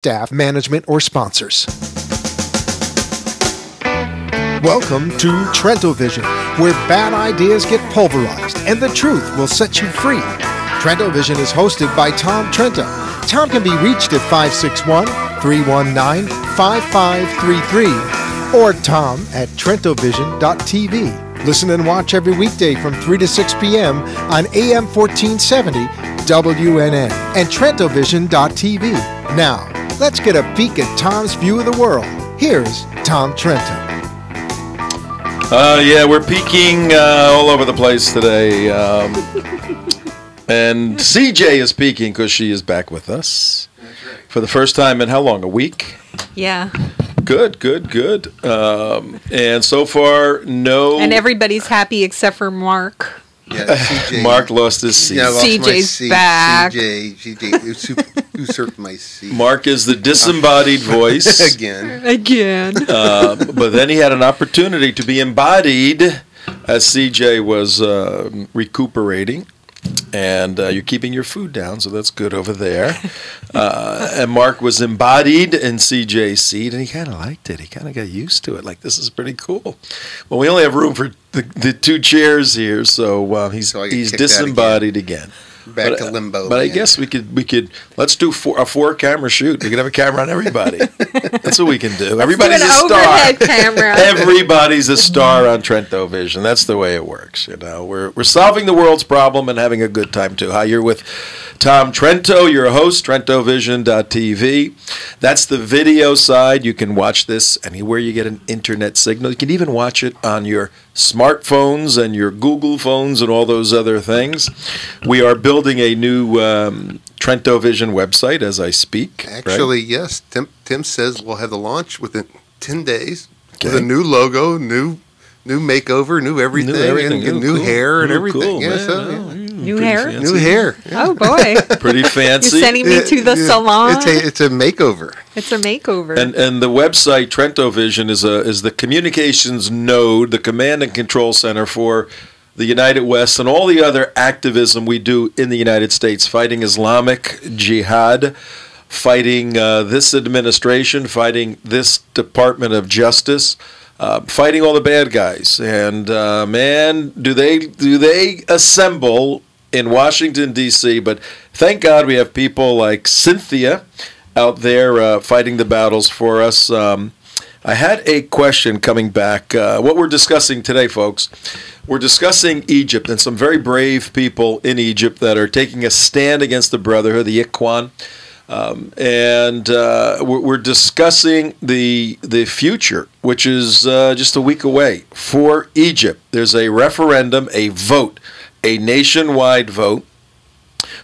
staff, management, or sponsors. Welcome to TrentoVision, where bad ideas get pulverized and the truth will set you free. TrentoVision is hosted by Tom Trento. Tom can be reached at 561-319-5533 or Tom at TrentoVision.tv. Listen and watch every weekday from 3 to 6 p.m. on AM 1470 WNN and TrentoVision.tv. Now, let's get a peek at Tom's view of the world. Here's Tom Trento. Yeah, we're peaking all over the place today. And CJ is peaking because she is back with us for the first time in how long? A week? Yeah. Good. And so far, no. And everybody's happy except for Mark. Yeah, CJ. Mark lost his seat. Yeah, I lost my CJ's seat. back. CJ usurped my seat. Mark is the disembodied voice. Again. But then he had an opportunity to be embodied as CJ was recuperating. And you're keeping your food down, so that's good over there. And Mark was embodied in CJ's seat, and he kind of liked it. He kind of got used to it. Like, this is pretty cool. Well, we only have room for the two chairs here, so he's disembodied again. Back to limbo. But I guess we could let's do a 4-camera shoot. We can have a camera on everybody. That's what we can do. Everybody's a star. Overhead camera. Everybody's a star on TrentoVision. That's the way it works. You know, we're solving the world's problem and having a good time too. Hi, you're with Tom Trento, your host, TrentoVision.tv. That's the video side. You can watch this anywhere you get an internet signal. You can even watch it on your smartphones and your Google phones and all those other things. We are building a new TrentoVision website as I speak. Actually, right? Yes. Tim says we'll have the launch within 10 days with a new logo, new makeover, new everything, and new cool. hair and everything. Cool, yeah, New hair? Fancy. New hair. Yeah. Oh, boy. Pretty fancy. You're sending me to the salon? It's a makeover. It's a makeover. And the website TrentoVision is the communications node, the command and control center for the United West and all the other activism we do in the United States, fighting Islamic jihad, fighting this administration, fighting this Department of Justice, fighting all the bad guys. And man, do they assemble in Washington, D.C., but thank God we have people like Cynthia out there fighting the battles for us. I had a question coming back. What we're discussing today, folks, we're discussing Egypt and some very brave people in Egypt that are taking a stand against the Brotherhood, the Ikhwan. And we're discussing the future, which is just a week away for Egypt. There's a referendum, a vote, a nationwide vote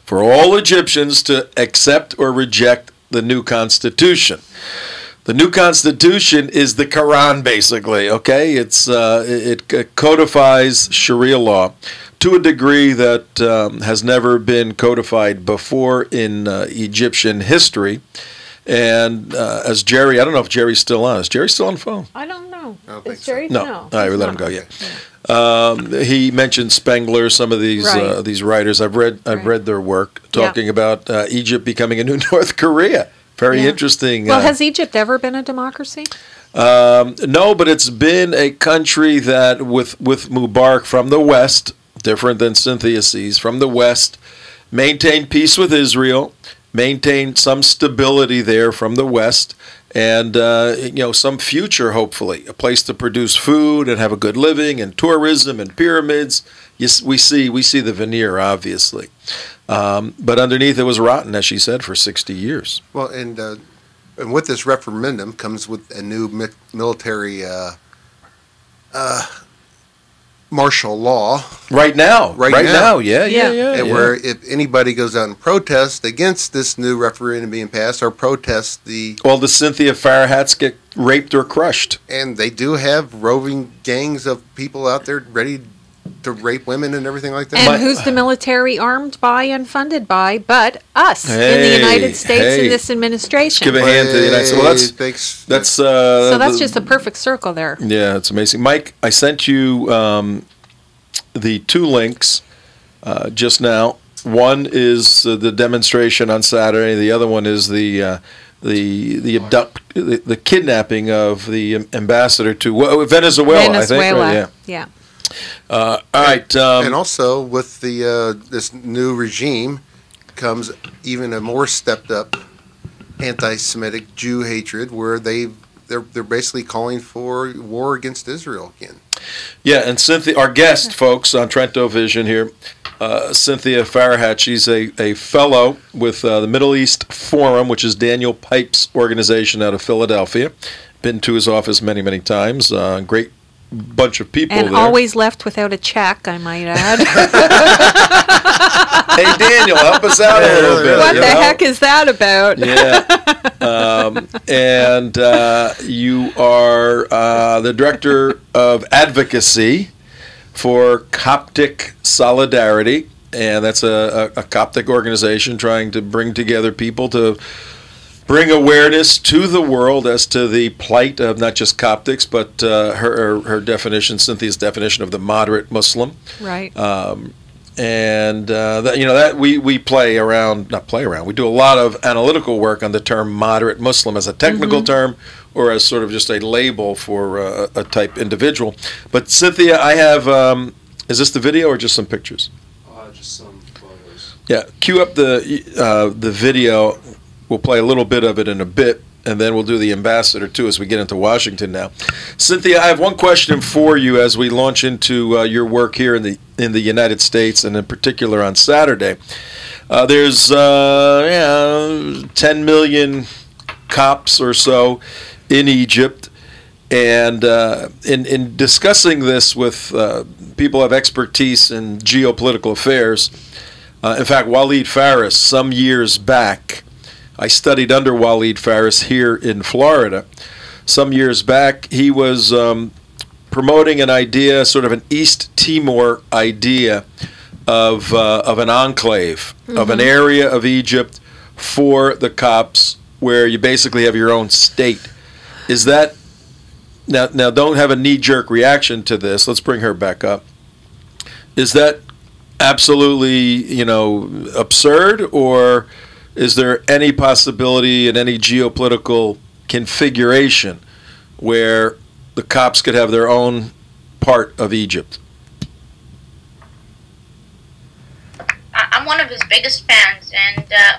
for all Egyptians to accept or reject the new constitution. The new constitution is the Quran, basically. Okay, it codifies Sharia law to a degree that has never been codified before in Egyptian history. And as Jerry, I don't know if Jerry's still on. Is Jerry still on the phone? I don't know. I don't think Is Jerry? so. No. All right, we let him go. Yeah. He mentioned Spengler, some of these these writers. I've read their work talking about Egypt becoming a new North Korea. Very interesting. Well, has Egypt ever been a democracy? No, but it's been a country that, with Mubarak from the West, different than Cynthia sees, from the West, maintained peace with Israel, maintained some stability there from the West, and some future, hopefully, a place to produce food and have a good living and tourism and pyramids. Yes, we see the veneer, obviously. But underneath it was rotten, as she said, for 60 years. Well, and with this referendum comes with a new military martial law. Right now, yeah. And where if anybody goes out and protests against this new referendum being passed or protests all the Cynthia Farhats get raped or crushed. And they do have roving gangs of people out there ready to rape women and everything like that. And who's the military armed by and funded by but us in the United States in this administration? Let's give a hand to the United States. Well, so that's just a perfect circle there. Yeah, it's amazing. Mike, I sent you the 2 links just now. One is the demonstration on Saturday. The other one is the the kidnapping of the ambassador to Venezuela. I think. Right? Yeah. All right. And also with the this new regime comes even a more stepped up anti-Semitic Jew hatred, where they're basically calling for war against Israel again. Yeah, and Cynthia, our guest, folks, on Trento Vision here, Cynthia Farahat, she's a fellow with the Middle East Forum, which is Daniel Pipe's organization out of Philadelphia. Been to his office many, many times. Great bunch of people and there. Always left without a check, I might add. Hey, Daniel, help us out a little bit. What the heck is that about? Yeah. And you are the director of advocacy for Coptic Solidarity, and that's a Coptic organization trying to bring together people to bring awareness to the world as to the plight of not just Coptics, but her definition, Cynthia's definition of the moderate Muslim. Right. And that we play around, not play around. We do a lot of analytical work on the term moderate Muslim as a technical term, or as sort of just a label for a type individual. But Cynthia, I have. Is this the video or just some pictures? Just some photos. Yeah, cue up the video. We'll play a little bit of it in a bit, and then we'll do the ambassador too as we get into Washington now. Cynthia, I have one question for you as we launch into your work here in the United States, and in particular on Saturday. There's 10 million Copts or so in Egypt, and in discussing this with people who have expertise in geopolitical affairs, in fact, Walid Faris, some years back, I studied under Walid Faris here in Florida. Some years back, he was promoting an idea, sort of an East Timor idea of an enclave, of an area of Egypt for the Copts, where you basically have your own state. Is that now? Don't have a knee-jerk reaction to this. Let's bring her back up. Is that absolutely, absurd, or is there any possibility in any geopolitical configuration where the Copts could have their own part of Egypt? I'm one of his biggest fans,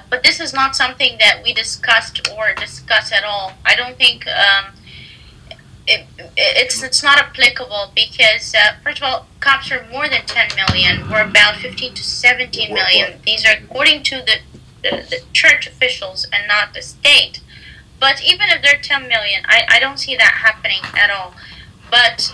but this is not something that we discussed or discuss at all. I don't think it's not applicable because, first of all, Copts are more than 10 million. We're about 15 to 17 million. These are according to the church officials and not the state. But even if they're 10 million, I don't see that happening at all. But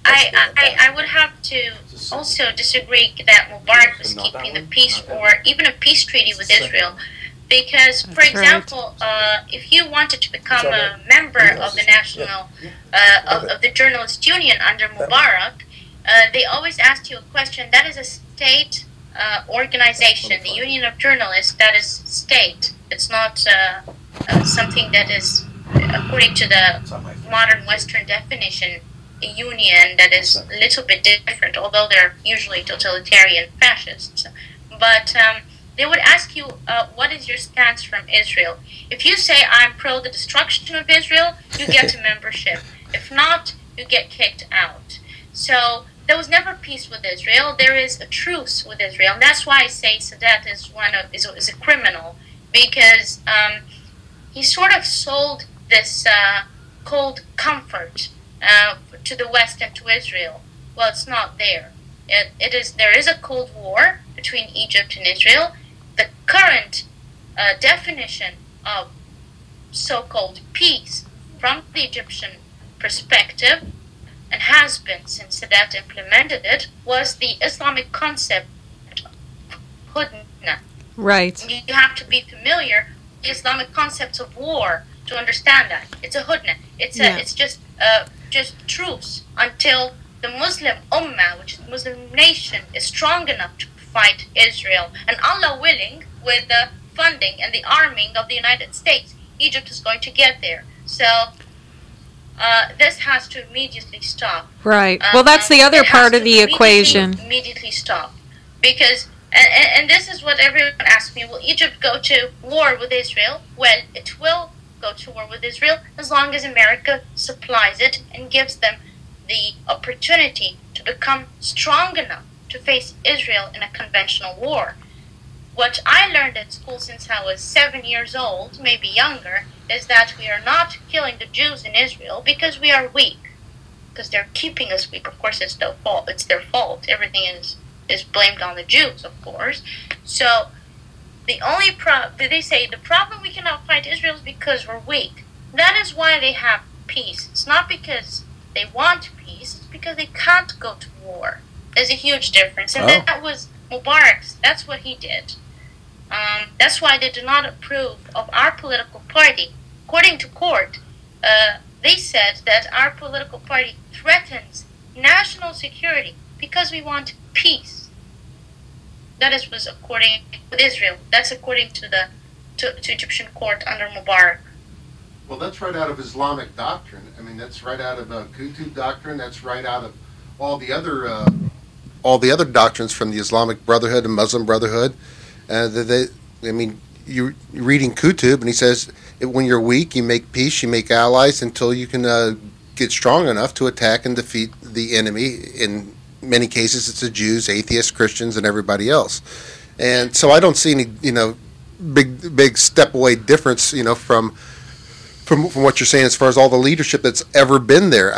I would have to also disagree that Mubarak was keeping the peace or even a peace treaty with Israel. Because, for example, if you wanted to become a member of the national, of the journalist union under Mubarak, they always asked you a question. That is a state organization, the Union of Journalists, that is state. It's not something that is, according to the modern Western definition, a union that is a little bit different, although they're usually totalitarian fascists. But they would ask you, what is your stance from Israel? If you say, I'm pro the destruction of Israel, you get a membership. If not, you get kicked out. So there was never peace with Israel. There is a truce with Israel. And that's why I say Sadat is a criminal, because he sort of sold this cold comfort to the West and to Israel. Well, it's not there. There is a Cold War between Egypt and Israel. The current definition of so-called peace from the Egyptian perspective, and has been since Sadat implemented it, was the Islamic concept hudna. Right. You have to be familiar with the Islamic concepts of war to understand that. It's a hudna. It's just truce until the Muslim ummah, which is the Muslim nation, is strong enough to fight Israel. And Allah willing, with the funding and the arming of the United States, Egypt is going to get there. So this has to immediately stop. Right. Well, that's the other part of the equation. Immediately stop. Because And this is what everyone asks me, will Egypt go to war with Israel? Well, it will go to war with Israel as long as America supplies it and gives them the opportunity to become strong enough to face Israel in a conventional war. What I learned at school since I was 7 years old, maybe younger, is that we are not killing the Jews in Israel because we are weak. Because they're keeping us weak. Of course, it's their fault. It's their fault. Everything is blamed on the Jews, of course. So the only they say the problem we cannot fight Israel is because we're weak. That is why they have peace. It's not because they want peace. It's because they can't go to war. There's a huge difference, and that was Mubarak's. That's what he did. That's why they do not approve of our political party. According to court, they said that our political party threatens national security because we want peace. That was according to Israel. That's according to the to Egyptian court under Mubarak. Well, that's right out of Islamic doctrine. I mean, that's right out of Qutb doctrine. That's right out of all the other doctrines from the Islamic Brotherhood and Muslim Brotherhood. You're reading Qutb, and he says, when you're weak, you make peace, you make allies until you can get strong enough to attack and defeat the enemy. In many cases, it's the Jews, atheists, Christians, and everybody else. And so I don't see any, big step away difference, from what you're saying as far as all the leadership that's ever been there.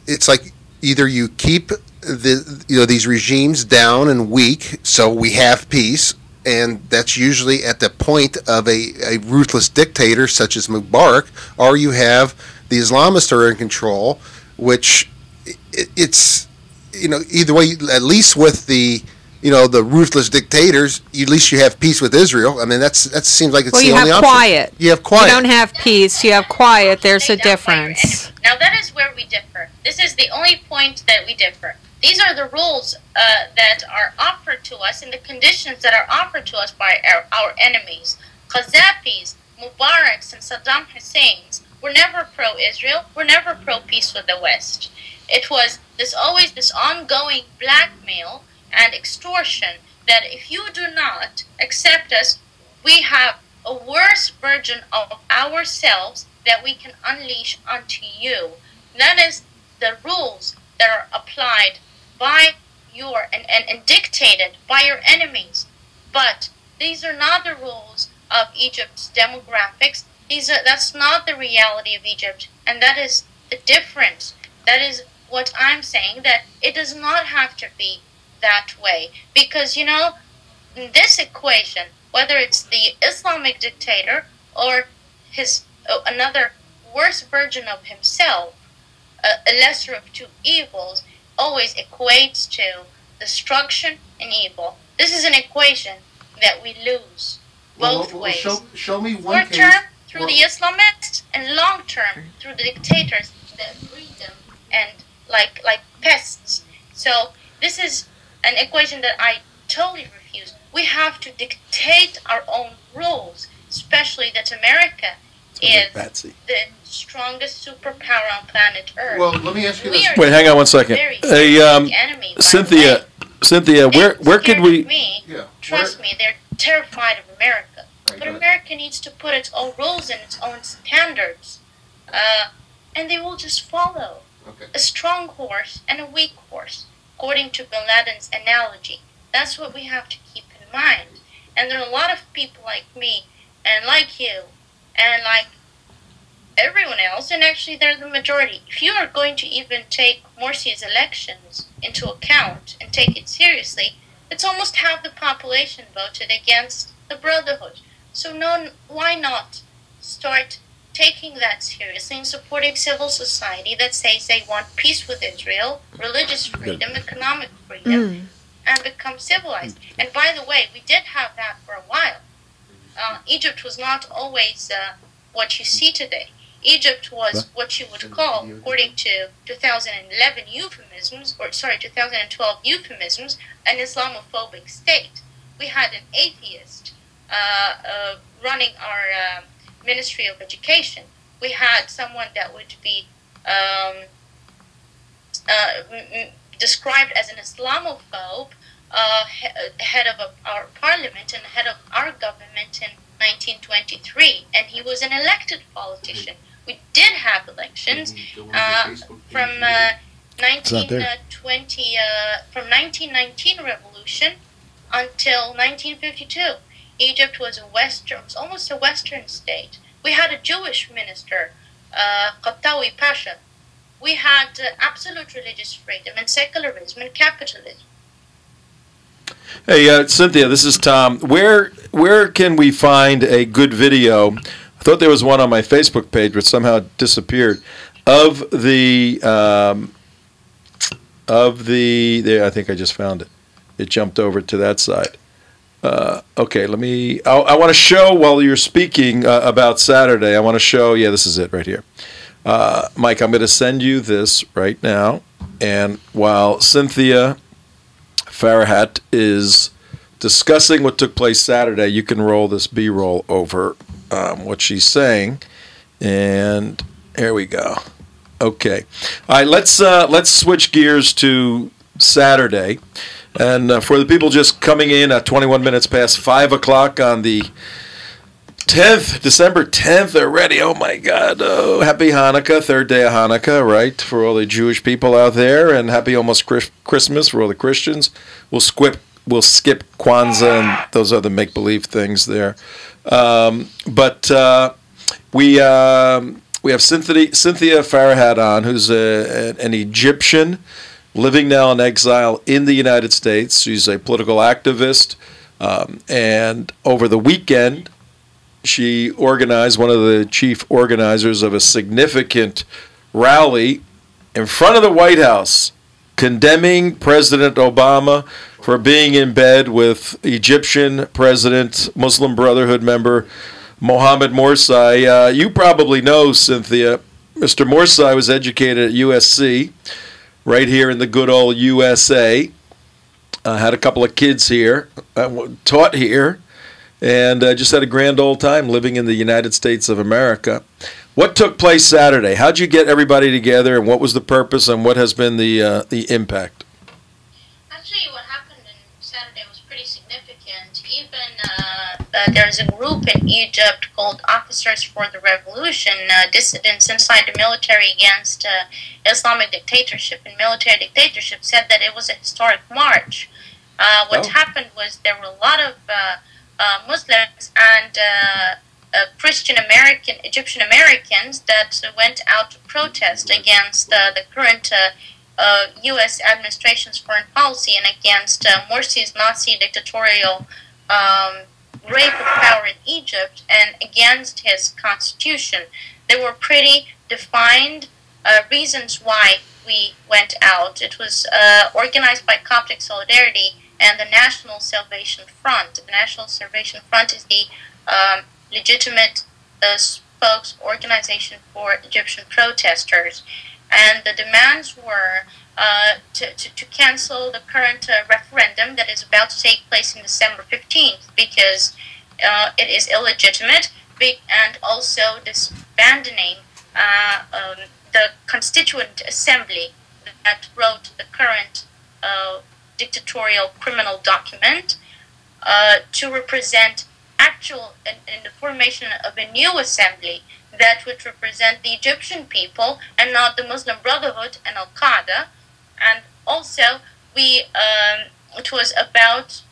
It's like either you keep these regimes down and weak, so we have peace. And that's usually at the point of a ruthless dictator such as Mubarak, or you have the Islamists are in control, which it's either way. At least with the the ruthless dictators, at least you have peace with Israel. I mean, that seems like it's the only option. Quiet. You have quiet. You don't have peace. You have quiet. There's a difference. Now that is where we differ. This is the only point that we differ. These are the rules that are offered to us and the conditions that are offered to us by our enemies. Qaddafi's, Mubarak's, and Saddam Hussein's were never pro-Israel, were never pro-peace with the West. It was always this ongoing blackmail and extortion that if you do not accept us, we have a worse version of ourselves that we can unleash onto you. That is the rules that are applied by and dictated by your enemies. But these are not the rules of Egypt's demographics. That's not the reality of Egypt, and that is the difference. That is what I'm saying, that it does not have to be that way. Because, in this equation, whether it's the Islamic dictator or another worse version of himself, a lesser of two evils, always equates to destruction and evil. This is an equation that we lose both ways. Show me one case. Short term through the Islamists, and long term through the dictators that breed them and like pests. So this is an equation that I totally refuse. We have to dictate our own rules, especially that America is the strongest superpower on planet Earth. Well, let me ask you this. Wait, hang on one second. Cynthia, where could we? Trust me, they're terrified of America. But America needs to put its own rules and its own standards, and they will just follow. A strong horse and a weak horse, according to Bin Laden's analogy. That's what we have to keep in mind. And there are a lot of people like me, and like you, and like everyone else, and actually they're the majority. If you are going to even take Morsi's elections into account and take it seriously, it's almost half the population voted against the Brotherhood. So why not start taking that seriously and supporting civil society that says they want peace with Israel, religious freedom, economic freedom, and become civilized. And by the way, we did have that for a while. Egypt was not always what you see today. Egypt was what you would call, according to 2012 euphemisms, an Islamophobic state. We had an atheist running our Ministry of Education. We had someone that would be described as an Islamophobe head of our parliament and head of our government in 1923, and he was an elected politician. We did have elections from 1920, from 1919 revolution until 1952. Egypt was almost a Western state. We had a Jewish minister, Qattawi Pasha. We had absolute religious freedom and secularism and capitalism. Hey, Cynthia, this is Tom. Where can we find a good video? I thought there was one on my Facebook page, which somehow disappeared, of the there. I think I just found it. It jumped over to that side. Okay, I want to show while you're speaking about Saturday. I want to show. Yeah, this is it right here. Mike, I'm going to send you this right now, and while Cynthia Farahat is discussing what took place Saturday, you can roll this B-roll over what she's saying, and here we go. Okay, all right. Let's switch gears to Saturday, and for the people just coming in at 21 minutes past 5 o'clock on the 10th, December 10th already. Oh my God! Oh, happy Hanukkah, third day of Hanukkah, right? For all the Jewish people out there, and happy almost Christmas for all the Christians. We'll skip Kwanzaa and those other make-believe things there. But we have Cynthia Farahat on, who's an Egyptian living now in exile in the United States. She's a political activist, and over the weekend, she organized, one of the chief organizers of a significant rally in front of the White House, condemning President Obama for being in bed with Egyptian President, Muslim Brotherhood member Mohammed Morsi. You probably know, Cynthia, Mr. Morsi was educated at USC, right here in the good old USA. Had a couple of kids here, taught here, and just had a grand old time living in the United States of America. What took place Saturday? How'd you get everybody together, and what was the purpose, and what has been the impact? Actually, what happened on Saturday was pretty significant. Even there's a group in Egypt called Officers for the Revolution, dissidents inside the military against Islamic dictatorship and military dictatorship, said that it was a historic march. What happened was there were a lot of Muslims and Egyptian Americans that went out to protest against the current U.S. administration's foreign policy and against Morsi's Nazi dictatorial rape of power in Egypt and against his constitution. There were pretty defined reasons why we went out. It was organized by Coptic Solidarity and the National Salvation Front. The National Salvation Front is the legitimate spokes organization for Egyptian protesters. And the demands were to cancel the current referendum that is about to take place in December 15th because it is illegitimate, and also disbanding the Constituent Assembly that wrote the current dictatorial criminal document to represent in the formation of a new assembly that would represent the Egyptian people and not the Muslim Brotherhood and Al-Qaeda. And also, it was about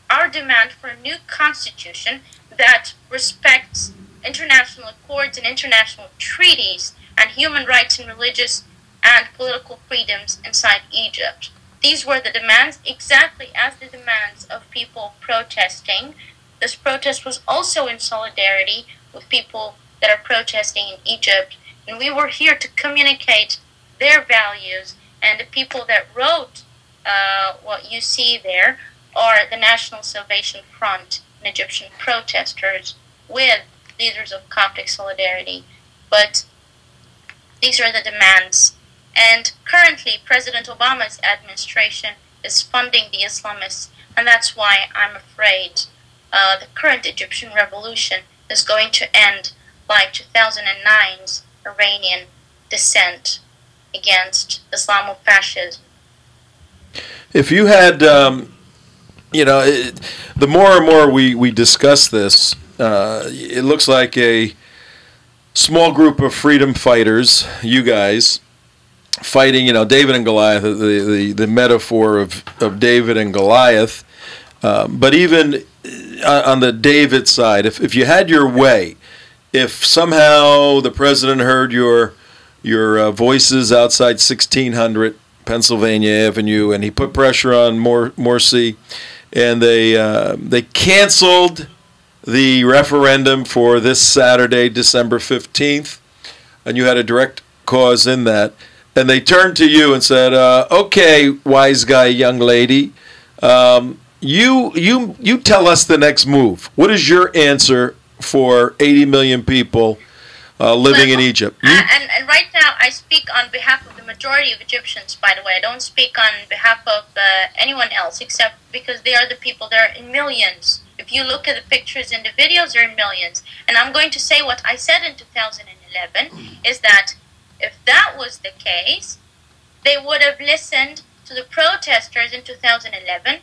our demand for a new constitution that respects international accords and international treaties and human rights and religious and political freedoms inside Egypt. These were the demands exactly as the demands of people protesting. This protest was also in solidarity with people that are protesting in Egypt, and we were here to communicate their values, and the people that wrote what you see there are the National Salvation Front and Egyptian protesters with leaders of Coptic Solidarity. But these are the demands. And currently, President Obama's administration is funding the Islamists, and that's why I'm afraid the current Egyptian revolution is going to end like 2009's Iranian descent against Islamofascism. If you had, the more and more we discuss this, it looks like a small group of freedom fighters, you guys, fighting, David and Goliath, the metaphor of David and Goliath. But even on the David side, if you had your way, if somehow the president heard your voices outside 1600 Pennsylvania Avenue, and he put pressure on Morsi, and they canceled the referendum for this Saturday, December 15th, and you had a direct cause in that, and they turned to you and said, "Okay, wise guy, young lady, you tell us the next move. What is your answer for 80 million people living in Egypt?" And right now, I speak on behalf of the majority of Egyptians, by the way. I don't speak on behalf of anyone else, except because they are the people. They're in millions. If you look at the pictures and the videos, they're in millions. And I'm going to say what I said in 2011, is that if that was the case, they would have listened to the protesters in 2011.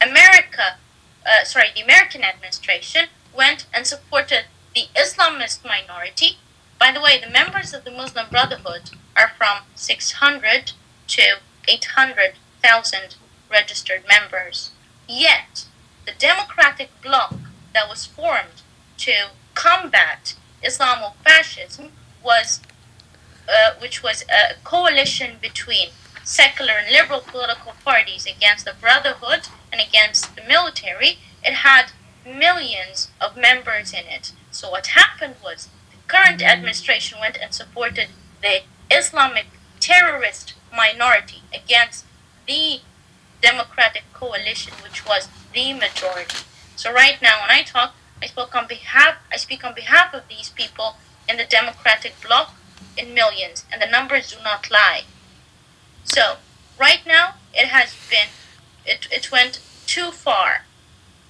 The American administration went and supported the Islamist minority. By the way, the members of the Muslim Brotherhood are from 600 to 800,000 registered members. Yet, the democratic bloc that was formed to combat Islamofascism was, which was a coalition between secular and liberal political parties against the Brotherhood and against the military. It had millions of members in it. So what happened was the current administration went and supported the Islamic terrorist minority against the democratic coalition, which was the majority. So right now, when I talk, I speak on behalf of these people in the democratic bloc in millions, and the numbers do not lie. So right now, it went too far.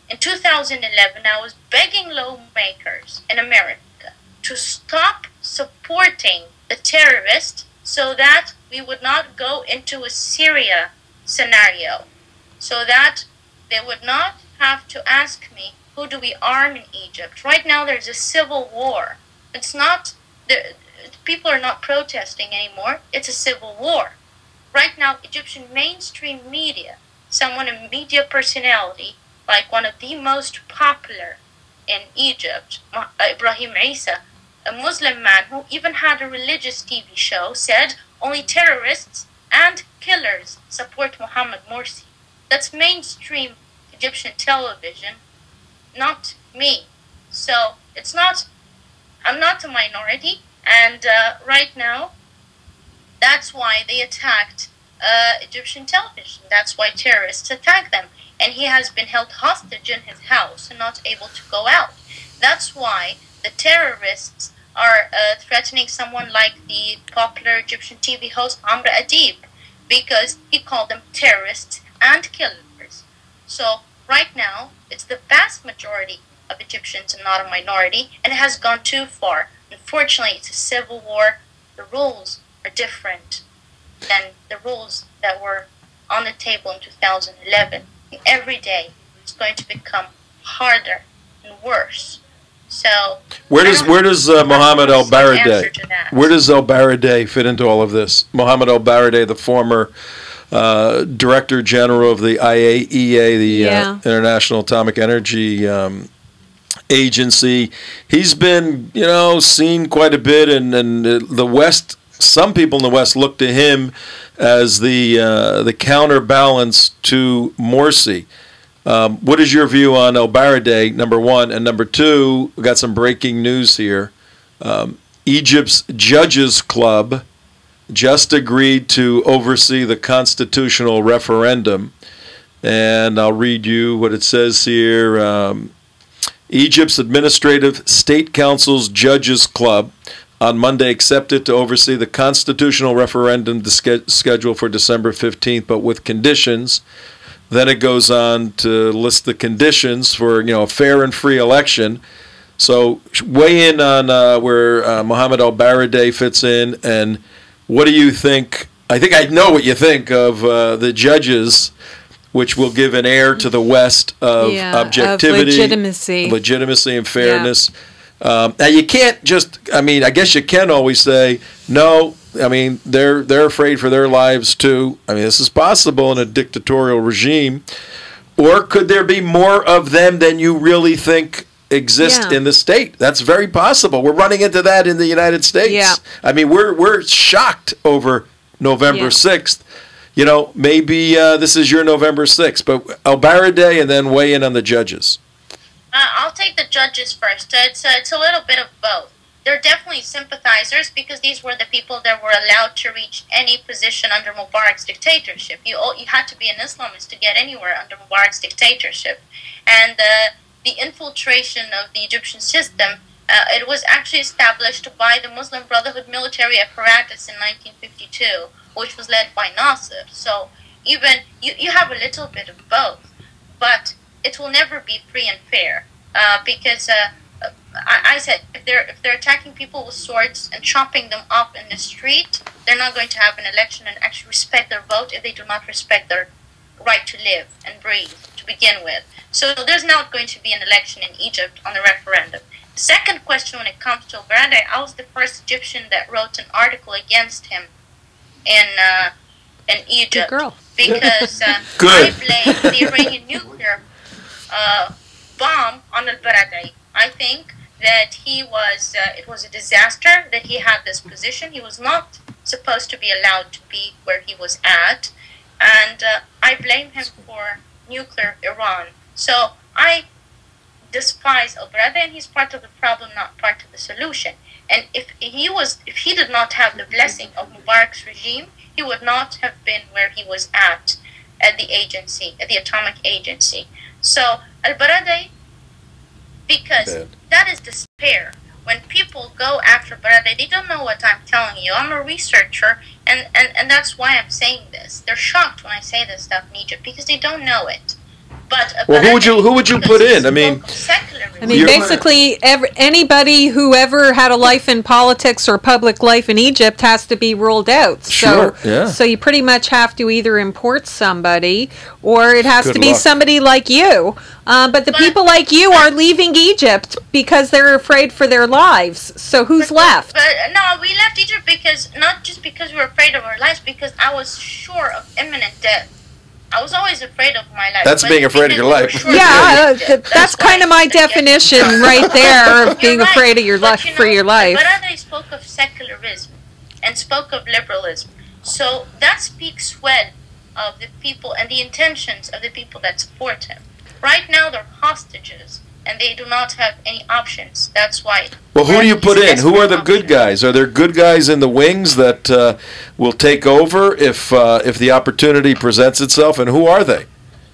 In 2011, I was begging lawmakers in America to stop supporting the terrorists so that we would not go into a Syria scenario, so that they would not have to ask me, who do we arm in Egypt? Right now, there's a civil war. It's not, people are not protesting anymore. It's a civil war. Right now, Egyptian mainstream media, a media personality, like one of the most popular in Egypt, Ibrahim Isa, a Muslim man who even had a religious TV show, said only terrorists and killers support Mohammed Morsi. That's mainstream Egyptian television, not me. So I'm not a minority, and right now, that's why they attacked Egyptian television. That's why terrorists attack them. And he has been held hostage in his house and not able to go out. That's why the terrorists are threatening someone like the popular Egyptian TV host Amr Adib, because he called them terrorists and killers. So right now, it's the vast majority of Egyptians and not a minority, and it has gone too far. Unfortunately, it's a civil war. The rules are different than the rules that were on the table in 2011. And every day, it's going to become harder and worse. So where does Mohammed el-Baradei fit into all of this? Mohammed el-Baradei, the former Director General of the IAEA, the International Atomic Energy Agency. He's been, seen quite a bit, and the West. Some people in the West look to him as the counterbalance to Morsi. What is your view on el-Baradei, number one? And number two, we got some breaking news here. Egypt's Judges Club just agreed to oversee the constitutional referendum. And I'll read you what it says here. Egypt's Administrative State Council's Judges Club on Monday accepted to oversee the constitutional referendum scheduled for December 15th, but with conditions. Then it goes on to list the conditions for a fair and free election. So weigh in on where Mohammed el-Baradei fits in, and what do you think I think I know what you think of the judges, which will give an air to the West of objectivity, of legitimacy and fairness. Yeah. Now you can't just. I mean, I guess you can always say no. I mean, they're afraid for their lives too. I mean, this is possible in a dictatorial regime, or could there be more of them than you really think exist in the state? That's very possible. We're running into that in the United States. Yeah. I mean, we're shocked over November 6th. You know, maybe this is your November 6th, but El-Baradei, and then weigh in on the judges. I'll take the judges first. It's a little bit of both. They're definitely sympathizers because these were the people that were allowed to reach any position under Mubarak's dictatorship. You had to be an Islamist to get anywhere under Mubarak's dictatorship. And the infiltration of the Egyptian system, it was actually established by the Muslim Brotherhood military apparatus in 1952, which was led by Nasser. So even you have a little bit of both, but it will never be free and fair because I said if they're attacking people with swords and chopping them up in the street, they're not going to have an election and actually respect their vote if they do not respect their right to live and breathe to begin with. So there's not going to be an election in Egypt on the referendum. The second question, when it comes to El-Baradei, I was the first Egyptian that wrote an article against him in Egypt. Good girl. Because I blame the Iranian nuclear bomb on El-Baradei. I think that it was a disaster that he had this position. He was not supposed to be allowed to be where he was at. And I blame him for nuclear Iran. So I despise El-Baradei, and he's part of the problem, not part of the solution. And if he did not have the blessing of Mubarak's regime, he would not have been where he was at the agency, at the atomic agency. So El-Baradei, because that is despair. When people go after Baradei, they don't know what I'm telling you. I'm a researcher, and that's why I'm saying this. They're shocked when I say this stuff in Egypt because they don't know it. But well, who would you put in? I mean, basically, anybody who ever had a life in politics or public life in Egypt has to be ruled out. Sure, so you pretty much have to either import somebody, or it has to be somebody like you. But people like you are leaving Egypt because they're afraid for their lives. So who's left? But no, we left Egypt because not just because we were afraid of our lives, because I was sure of imminent death. I was always afraid of my life. That's being afraid of your life. Sure that's kind of my definition right there of being afraid of your life for your life. Baradei spoke of secularism and spoke of liberalism. So that speaks well of the people and the intentions of the people that support him. Right now they're hostages and they do not have any options. That's why. Well, who do you put in? Who are the good guys? Are there good guys in the wings that will take over if the opportunity presents itself? And who are they?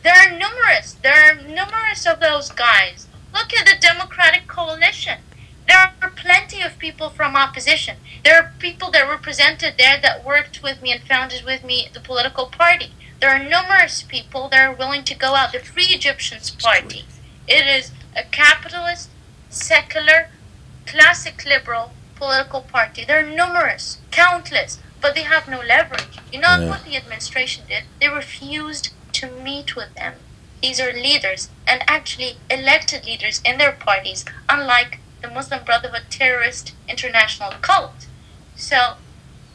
There are numerous. There are numerous of those guys. Look at the Democratic Coalition. There are plenty of people from opposition. There are people that represented there that worked with me and founded with me the political party. There are numerous people that are willing to go out. The Free Egyptians Party. It is a capitalist, secular, classic liberal political party. There are numerous, countless, but they have no leverage. You know what the administration did? They refused to meet with them. These are leaders, and actually elected leaders in their parties, unlike the Muslim Brotherhood terrorist international cult. So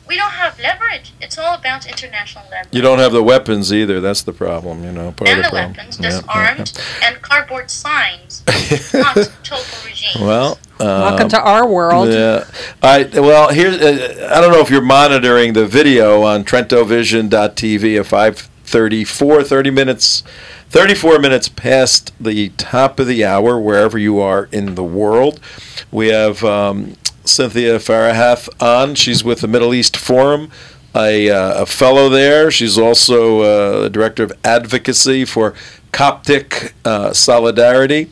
we don't have leverage. It's all about international leverage. You don't have the weapons either. That's the problem, part and of the problem. Weapons, disarmed, and cardboard signs. Not total regime. Well, welcome to our world. Yeah. Well, here's. I don't know if you're monitoring the video on TrentoVision.tv at 5:34, 34 minutes past the top of the hour, wherever you are in the world. We have Cynthia Farahath on. She's with the Middle East Forum, a fellow there. She's also the director of advocacy for Coptic Solidarity.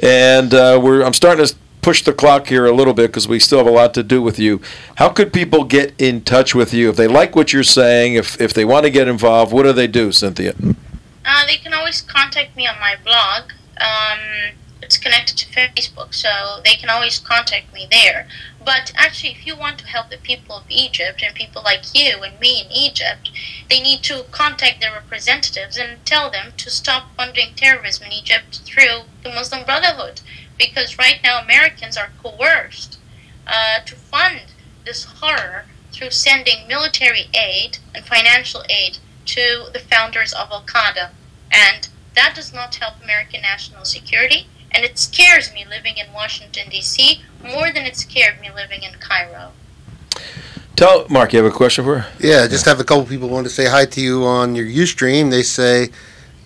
And I'm starting to push the clock here a little bit because we still have a lot to do with you. How could people get in touch with you if they like what you're saying, if they want to get involved? What do they do, Cynthia? They can always contact me on my blog. it's connected to Facebook, so they can always contact me there. But actually, if you want to help the people of Egypt and people like you and me in Egypt, they need to contact their representatives and tell them to stop funding terrorism in Egypt through the Muslim Brotherhood. Because right now Americans are coerced to fund this horror through sending military aid and financial aid to the founders of Al-Qaeda. And that does not help American national security. And it scares me living in Washington, D.C. more than it scared me living in Cairo. Tell Mark, you have a question for her? Yeah, just have a couple people want to say hi to you on your Ustream. They say,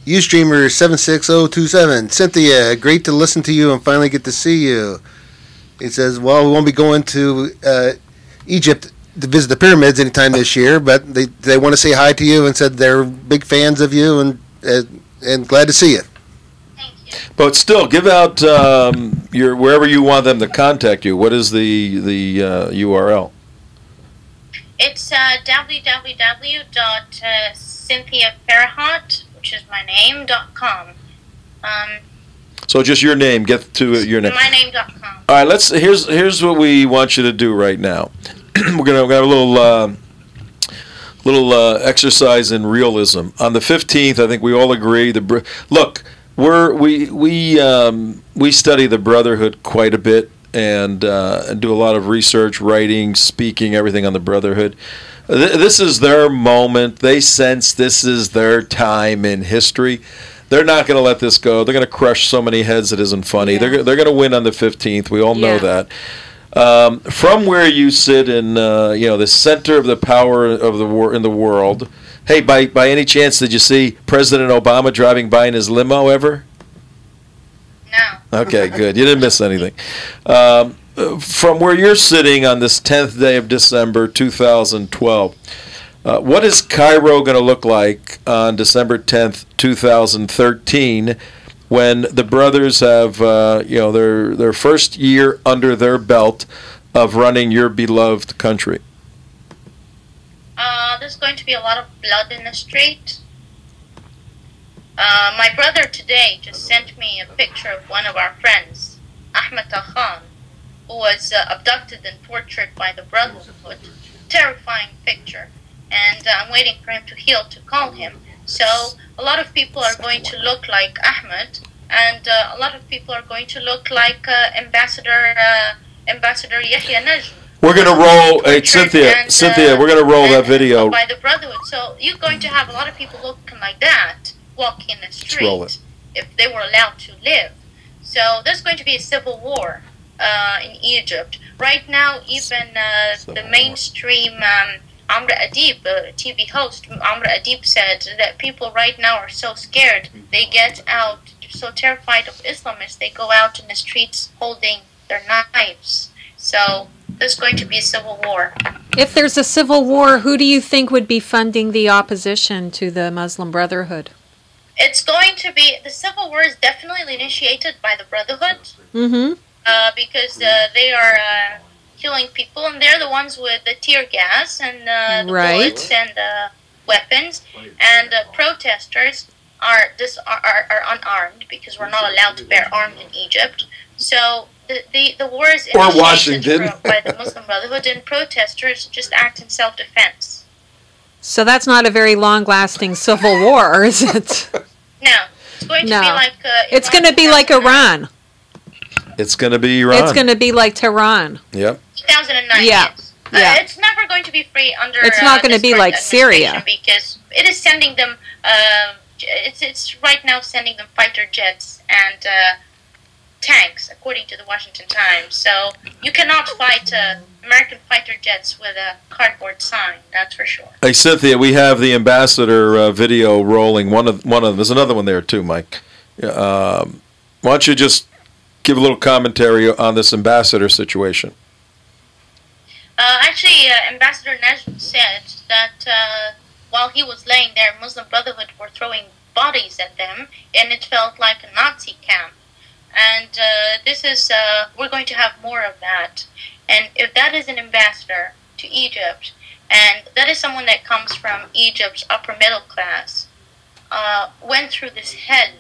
Ustreamer 76027, Cynthia, great to listen to you and finally get to see you. He says, well, we won't be going to Egypt to visit the pyramids anytime this year, but they want to say hi to you and said they're big fans of you and glad to see you. But still, give out your wherever you want them to contact you. What is the URL? It's www.cynthiafarhat, which is my name.com. So just your name. Get to your name. myname.com. All right. Here's what we want you to do right now. we're gonna have a little exercise in realism. On the 15th, I think we all agree. Look. We study the Brotherhood quite a bit and do a lot of research, writing, speaking, everything on the Brotherhood. This is their moment. They sense this is their time in history. They're not going to let this go. They're going to crush so many heads it isn't funny. Yeah. They're going to win on the 15th. We all know that. From where you sit in the center of the power of in the world. Hey, by any chance, did you see President Obama driving by in his limo ever? No. Okay, good. You didn't miss anything. From where you're sitting on this 10th day of December 2012, what is Cairo going to look like on December 10th, 2013, when the brothers have their first year under their belt of running your beloved country? There's going to be a lot of blood in the street. My brother today just sent me a picture of one of our friends, Ahmed Khan, who was abducted and tortured by the Brotherhood. Terrifying picture. And I'm waiting for him to heal to call him. So a lot of people are going to look like Ahmed, and a lot of people are going to look like Ambassador Yahya Najm. We're going to roll, Cynthia, we're going to roll that video. By the Brotherhood. So you're going to have a lot of people looking like that walking in the street if they were allowed to live. So there's going to be a civil war in Egypt. Right now, even the mainstream Amr Adib, TV host, Amr Adib said that people right now are so scared. They get out, so terrified of Islamists, they go out in the streets holding their knives. So there's going to be a civil war. If there's a civil war, who do you think would be funding the opposition to the Muslim Brotherhood? It's going to be, the civil war is definitely initiated by the Brotherhood. Mm-hmm. Because they are killing people, and they're the ones with the tear gas and the bullets and weapons. And protesters are unarmed because we're not allowed to bear arms in Egypt. So the war is initiated by the Muslim Brotherhood, and protesters just act in self-defense. So that's not a very long-lasting civil war, is it? No, it's going to be like it's going to be like Iran. It's going to be Iran. It's going to be like Tehran. Yep. 2009. Yeah. Yes. It's never going to be free under. It's not going to be like Syria because it is sending them. It's right now sending them fighter jets and tanks, according to the Washington Times. So you cannot fight American fighter jets with a cardboard sign. That's for sure. Hey Cynthia, we have the ambassador video rolling. One of them. There's another one there too, Mike. Why don't you just give a little commentary on this ambassador situation? Actually, Ambassador Najm said that while he was laying there, Muslim Brotherhood were throwing bodies at them, and it felt like a Nazi camp. And this is, we're going to have more of that. And if that is an ambassador to Egypt, and that is someone that comes from Egypt's upper middle class, went through this hell,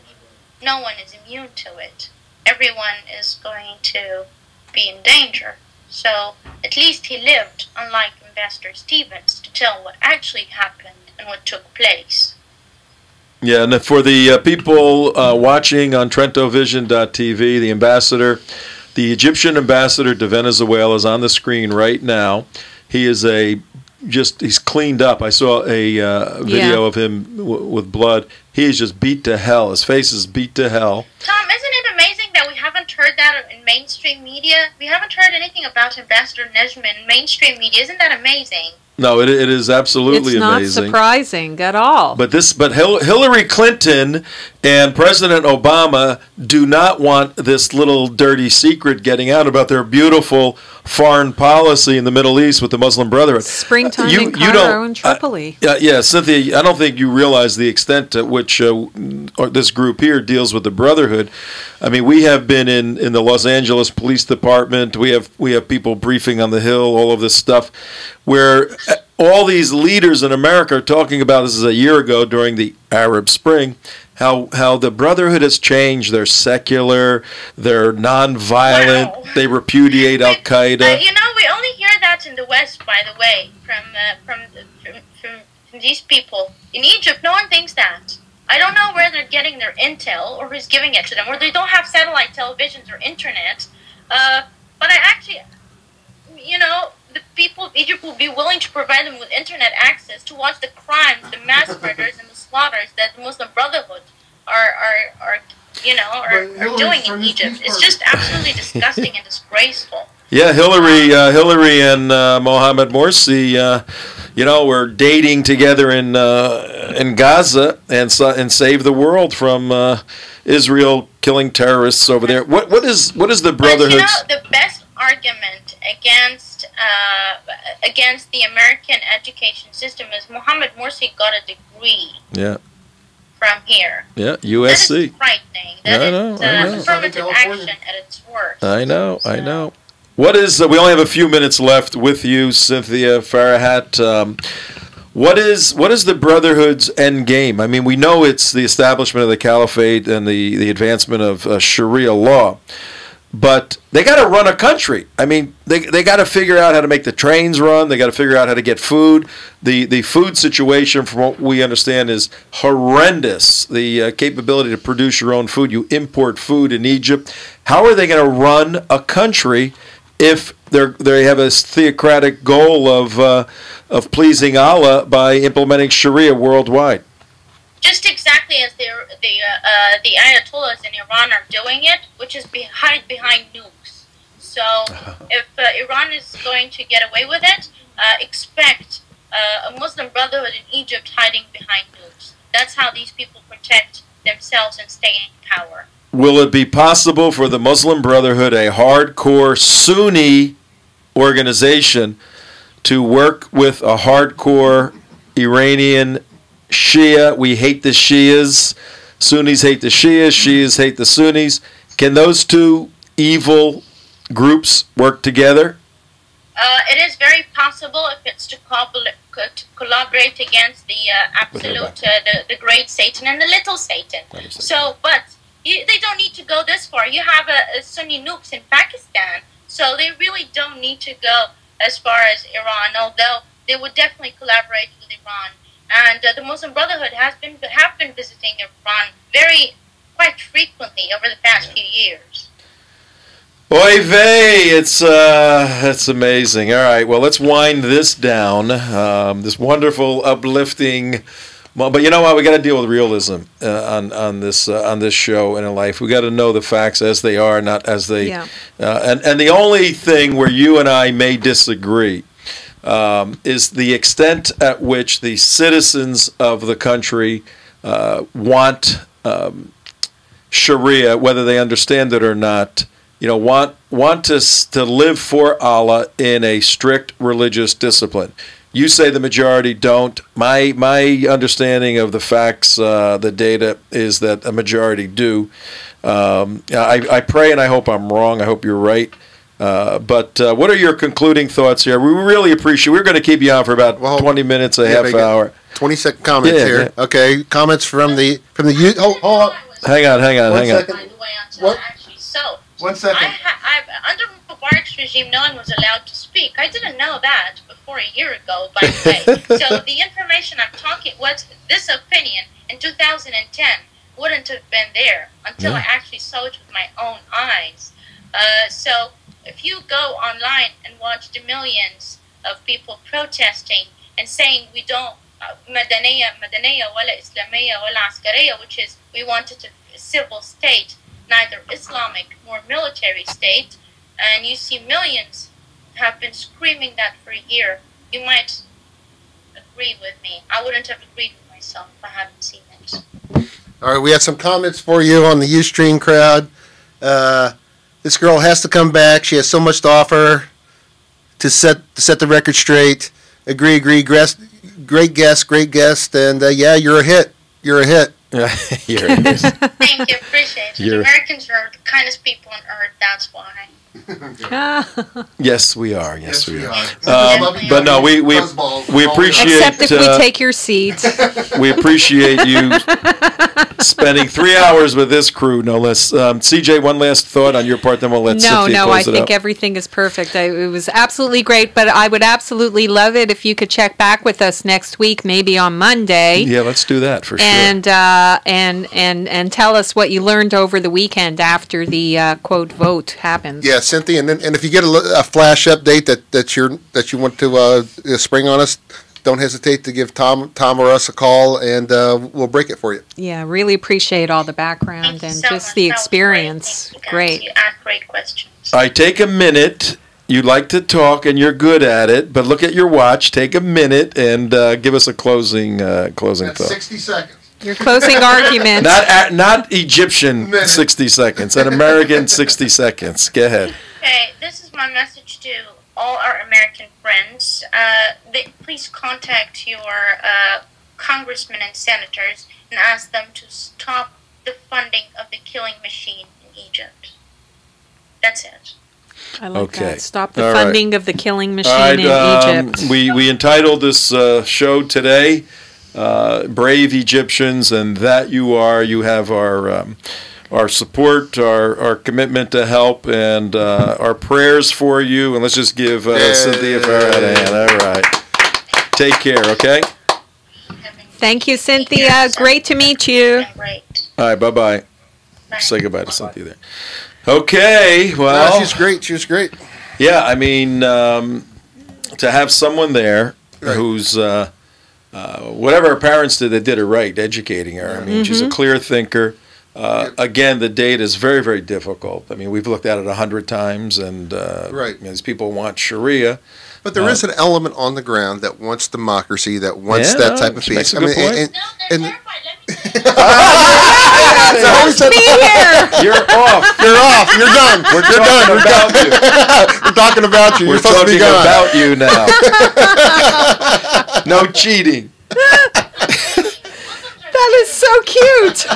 no one is immune to it. everyone is going to be in danger. So at least he lived, unlike Ambassador Stevens, to tell what actually happened and what took place. Yeah, and for the people watching on TrentoVision.tv, the ambassador, the Egyptian ambassador to Venezuela is on the screen right now. He is he's cleaned up. I saw a video of him with blood. He is just beat to hell. His face is beat to hell. Tom, isn't it amazing that we haven't heard that in mainstream media? We haven't heard anything about Ambassador Nejman in mainstream media. Isn't that amazing? No, it is absolutely amazing. It's not surprising at all. But Hillary Clinton and President Obama do not want this little dirty secret getting out about their beautiful foreign policy in the Middle East with the Muslim Brotherhood. Springtime in Cairo and Tripoli. Yeah, Cynthia, I don't think you realize the extent at which this group here deals with the Brotherhood. I mean, we have been in the Los Angeles Police Department. We have people briefing on the Hill, all of this stuff, where all these leaders in America are talking about, this is a year ago during the Arab Spring, how the Brotherhood has changed. They're secular, they're nonviolent, they repudiate Al-Qaeda. We only hear that in the West, by the way, from these people. In Egypt, no one thinks that. I don't know where they're getting their intel or who's giving it to them, or they don't have satellite televisions or internet. But I actually, the people of Egypt will be willing to provide them with internet access to watch the crimes, the mass murders, and the slaughters that the Muslim Brotherhood are doing in Egypt. It's just absolutely disgusting and disgraceful. Yeah, Hillary and Mohammed Morsi, were dating together in Gaza and saved the world from Israel killing terrorists over there. What is the Brotherhood? The best argument against the American education system is Mohammed Morsi got a degree. Yeah. From here. Yeah, USC. That is frightening. That is affirmative action at its worst. I know. What is? We only have a few minutes left with you, Cynthia Farahat. What is the Brotherhood's end game? I mean, we know it's the establishment of the caliphate and the advancement of Sharia law, but they got to run a country. I mean, they got to figure out how to make the trains run. They got to figure out how to get food. The food situation, from what we understand, is horrendous. The capability to produce your own food. You import food in Egypt. How are they going to run a country if they have a theocratic goal of pleasing Allah by implementing Sharia worldwide? Just exactly as the Ayatollahs in Iran are doing it, which is behind nukes. So if Iran is going to get away with it, expect a Muslim Brotherhood in Egypt hiding behind nukes. That's how these people protect themselves and stay in power. Will it be possible for the Muslim Brotherhood, a hardcore Sunni organization, to work with a hardcore Iranian Shia? We hate the Shias. Sunnis hate the Shias. Shias hate the Sunnis. Can those two evil groups work together? It is very possible if it's to collaborate against the absolute, the great Satan and the little Satan. But they don't need to go this far. You have a Sunni nukes in Pakistan, so they really don't need to go as far as Iran, although they would definitely collaborate with Iran. And the Muslim Brotherhood have been visiting Iran quite frequently over the past few years. Oy vey, it's amazing. All right, well, let's wind this down. This wonderful, uplifting. But you know what? We got to deal with realism on this show and in life. We got to know the facts as they are, not as they. Yeah. And the only thing where you and I may disagree is the extent at which the citizens of the country want Sharia, whether they understand it or not. Want to live for Allah in a strict religious discipline. You say the majority don't. My understanding of the facts, the data, is that a majority do. I pray and I hope I'm wrong. I hope you're right. But what are your concluding thoughts here? We really appreciate. We're going to keep you on for about 20 minutes, half hour. 20-second comments here. Yeah. Okay, comments from the youth. Hold on. Hang on. By the way, what? Actually so 1 second. Under Mubarak's regime, no one was allowed to speak. I didn't know that before a year ago, by the way. So the information I'm talking, this opinion in 2010 wouldn't have been there until I actually saw it with my own eyes. So if you go online and watch the millions of people protesting and saying we don't, Madaniya wala Islamiyya wala Askariya, which is we wanted a civil state, neither Islamic nor military state, and you see millions have been screaming that for a year, you might agree with me. I wouldn't have agreed with myself if I hadn't seen it. All right, we have some comments for you on the Ustream crowd. This girl has to come back. She has so much to offer to set the record straight. Agree. Great guest, and yeah, you're a hit. You're a hit. Thank you, appreciate it. Americans are the kindest people on earth, that's why. Yes, we are. Yes, we are. But no, we appreciate. Except if we take your seats. We appreciate you spending 3 hours with this crew, no less. CJ, one last thought on your part, then we'll let Cynthia No, close I think everything is perfect. It was absolutely great, but I would absolutely love it if you could check back with us next week, maybe on Monday. Yeah, let's do that for sure. And tell us what you learned over the weekend after the quote vote happens. Yeah, Cynthia, and if you get a flash update that you want to spring on us, don't hesitate to give Tom or us a call, and we'll break it for you. Yeah, really appreciate all the background and so just much. the That was experience. Great. You asked great questions. All right, take a minute. You like to talk and you're good at it, but look at your watch. Take a minute and give us a closing thought. 60 seconds. Your closing argument. Not Egyptian 60 seconds, an American 60 seconds. Go ahead. Okay, this is my message to all our American friends. Please contact your congressmen and senators and ask them to stop the funding of the killing machine in Egypt. That's it. I like Okay. that. Stop the All funding of the killing machine in Egypt. We entitled this show today, Brave Egyptians, and that you have our support, our commitment to help, and our prayers for you. And let's just give Cynthia Farad a hand. All right. Take care, okay? Thank you, Cynthia. Great to meet you. Great. All right, bye-bye. Bye. Say goodbye to Cynthia there. Okay, well. No, she's great. She was great. Yeah, I mean, to have someone there who's, whatever her parents did, they did it right, educating her. I mean, she's a clear thinker. Again, the date is very, very difficult. I mean, we've looked at it 100 times, and these people want Sharia. But there is an element on the ground that wants democracy, that wants that type of peace. I mean, No, they're terrified. Let me say Be here. You're off. You're off. You're done. We're talking about you. We're talking about you. We're You're supposed to be talking gone. about you now. No cheating. That is so cute.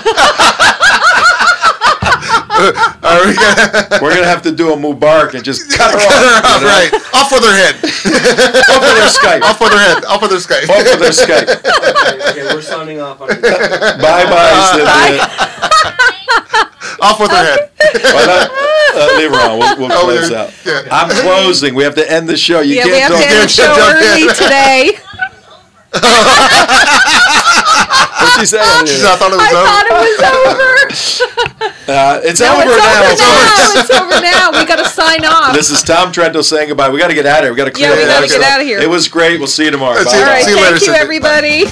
We're gonna have to do a Mubarak and just cut her off. You know? Right. Off with her head. Off with her Skype. Off with her head. Off with her Skype. Off with her Skype. Okay, we're signing off. Bye bye, Cynthia. Off with her head. Well, leave her on. We'll close out. Yeah. I'm closing. We have to end the show. You Yeah, we can't have to end the show early today. What she say? I thought it was I over. thought it was over. It's No, over it's now. over now. It's over now. We got to sign off. This is Tom Trento saying goodbye. We got to get out of here. We got to clear Yeah, we the got to house get up. out of here. It was great. We'll see you tomorrow. See Bye. you All right, later, thank you, Cynthia. everybody.